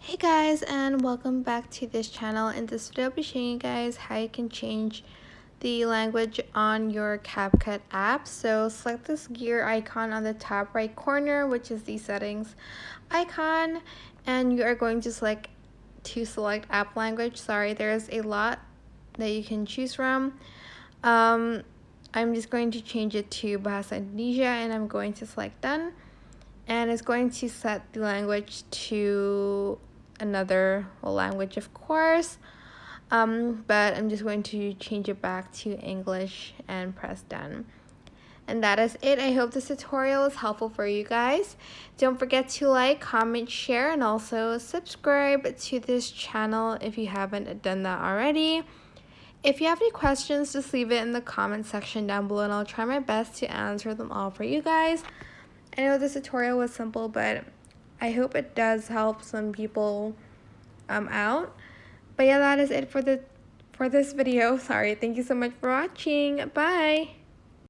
Hey guys, and welcome back to this channel. In this video I'll be showing you guys how you can change the language on your CapCut app. So select this gear icon on the top right corner, which is the settings icon, and you are going to select app language. Sorry, there's a lot that you can choose from. I'm just going to change it to Bahasa Indonesia, and I'm going to select done, and it's going to set the language to another language, of course, but I'm just going to change it back to English and press done. And that is it. I hope this tutorial is helpful for you guys. Don't forget to like, comment, share, and also subscribe to this channel if you haven't done that already. If you have any questions, just leave it in the comment section down below, and I'll try my best to answer them all for you guys. I know this tutorial was simple, but I hope it does help some people out. But yeah, that is it for this video. Sorry. Thank you so much for watching. Bye.